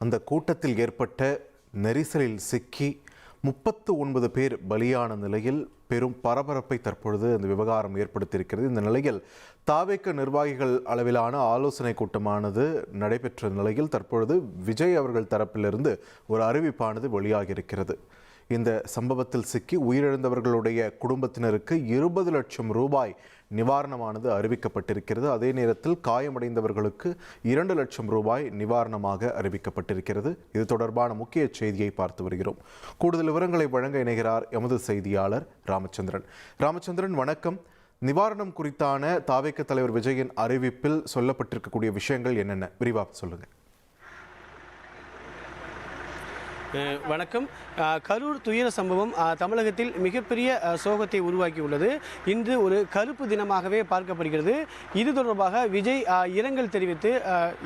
அந்த கூட்டத்தில் ஏற்பட்ட நெரிசலில் சிக்கி 39 பேர் பலியான நிலையில் பெரும் பரபரப்பை தற்பொழுது இந்த விவகாரம் ஏற்படுத்தியிருக்கிறது. இந்த நிலையில் தாவேக நிர்வாகிகள் அளவிலான ஆலோசனை கூட்டமானது நடைபெற்ற நிலையில் தற்பொழுது விஜய் அவர்கள் தரப்பிலிருந்து ஒரு அறிவிப்பானது வெளியாகியிருக்கிறது. இந்த சம்பவத்தில் சிக்கி உயிரிழந்தவர்களுடைய குடும்பத்தினருக்கு 20 லட்சம் ரூபாய் நிவாரணமானது அறிவிக்கப்பட்டிருக்கிறது. அதே நேரத்தில் காயமடைந்தவர்களுக்கு 2 லட்சம் ரூபாய் நிவாரணமாக அறிவிக்கப்பட்டிருக்கிறது. இது தொடர்பான முக்கிய செய்தியை பார்த்து வருகிறோம். கூடுதல் விவரங்களை வழங்க இணைகிறார் எமது செய்தியாளர் ராமச்சந்திரன். வணக்கம். நிவாரணம் குறித்தான தாவேக தலைவர் விஜயின் அறிவிப்பில் சொல்லப்பட்டிருக்கக்கூடிய விஷயங்கள் என்னென்ன, விரிவாக சொல்லுங்க. வணக்கம். கரூர் துயர சம்பவம் தமிழகத்தில் மிகப்பெரிய சோகத்தை உருவாக்கியுள்ளது. இன்று ஒரு கருப்பு தினமாகவே பார்க்கப்படுகிறது. இது தொடர்பாக விஜய் இரங்கல் தெரிவித்து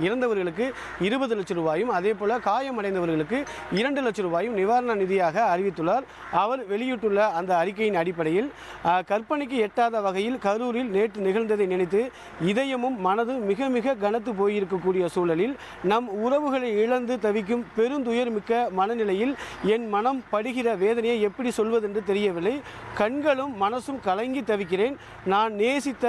இறந்தவர்களுக்கு 20 லட்சம் ரூபாயும் அதே போல காயமடைந்தவர்களுக்கு 2 லட்சம் ரூபாயும் நிவாரண நிதியாக அறிவித்துள்ளார். அவர் வெளியிட்டுள்ள அந்த அறிக்கையின் அடிப்படையில் கற்பனைக்கு எட்டாத வகையில் கரூரில் நேற்று நிகழ்ந்ததை நினைத்து இதயமும் மனதும் மிக மிக கனத்து போயிருக்கக்கூடிய சூழலில் நம் உறவுகளை இழந்து தவிக்கும் பெருந்துயர் மிக்க நிலையில் என் மனம் படுகிற வேதனையை எப்படி சொல்வதென்று தெரியவில்லை. கண்களும் மனசும் கலங்கி தவிக்கிறேன். நான் நேசித்த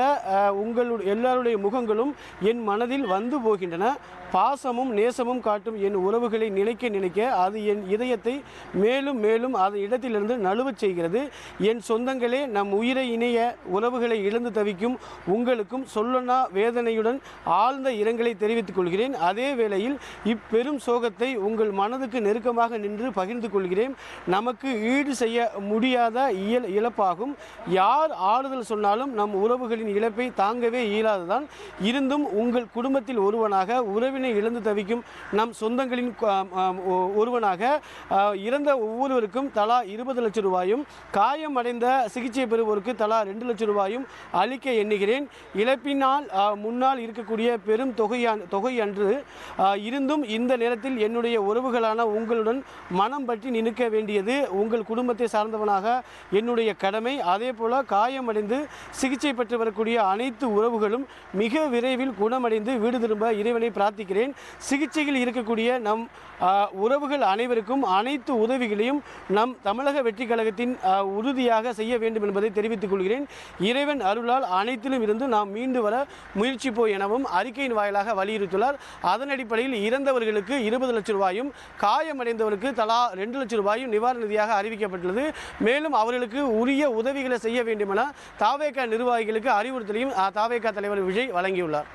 எல்லாருடைய முகங்களும் என் மனதில் வந்து போகின்றன. பாசமும் நேசமும் காட்டும் என் உறவுகளை நினைக்க அது என் இதயத்தை மேலும் மேலும் அதன் இடத்திலிருந்து நழுவச் செய்கிறது. என் சொந்தங்களே, நம் உயிரை இணைய உறவுகளை இழந்து தவிக்கும் உங்களுக்கும் சொல்லனா வேதனையுடன் ஆழ்ந்த இரங்கலை தெரிவித்துக் கொள்கிறேன். அதே வேளையில் இப்பெரும் சோகத்தை உங்கள் மனதுக்கு நெருக்கமாக நின்று பகிர்ந்து கொள்கிறேன். நமக்கு ஈடு செய்ய முடியாத இழப்பாகும். யார் ஆறுதல் சொன்னாலும் நம் உறவுகளின் இழப்பை தாங்கவே இயலாததான். இருந்தும் உங்கள் குடும்பத்தில் ஒருவனாக உறவினை இழந்து தவிக்கும் நம் சொந்தங்களின் ஒருவனாக இறந்த ஒவ்வொருவருக்கும் தலா 20 லட்சம் ரூபாயும் காயமடைந்த சிகிச்சை பெறுவோருக்கு தலா 2 லட்சம் ரூபாயும் அளிக்க எண்ணுகிறேன். இழப்பினால் முன்னால் இருக்கக்கூடிய பெரும் தொகை அன்று இருந்தும் இந்த நேரத்தில் என்னுடைய உறவுகளான உங்களுடன் மனம் பற்றி நிற்க வேண்டியது உங்கள் குடும்பத்தை சார்ந்தவனாக என்னுடைய கடமை. அதே போல காயமடைந்து சிகிச்சை பெற்று வரக்கூடிய அனைத்து உறவுகளும் மிக விரைவில் குணமடைந்து வீடு திரும்ப இறைவனை பிரார்த்திக்கிறேன். சிகிச்சையில் இருக்கக்கூடிய நம் உறவுகள் அனைவருக்கும் அனைத்து உதவிகளையும் நம் தமிழக வெற்றி கழகத்தின் உறுதியாக செய்ய வேண்டும் என்பதை தெரிவித்துக் கொள்கிறேன். இறைவன் அருளால் அனைத்திலும் இருந்து நாம் மீண்டு வர முயற்சிப்போம் எனவும் அறிக்கையின் வாயிலாக வலியுறுத்தியுள்ளார். அதன் அடிப்படையில் இறந்தவர்களுக்கு 20 லட்சம் ரூபாயும் காயமடைந்தவருக்கு தலா 2 லட்சம் ரூபாயும் நிவாரண நிதியாக அறிவிக்கப்பட்டுள்ளது. மேலும் அவர்களுக்கு உரிய உதவிகளை செய்ய வேண்டும் என தாவேக நிர்வாகிகளுக்கு அறிவுறுத்தலையும் தாவேக தலைவர் விஜய் வழங்கியுள்ளார்.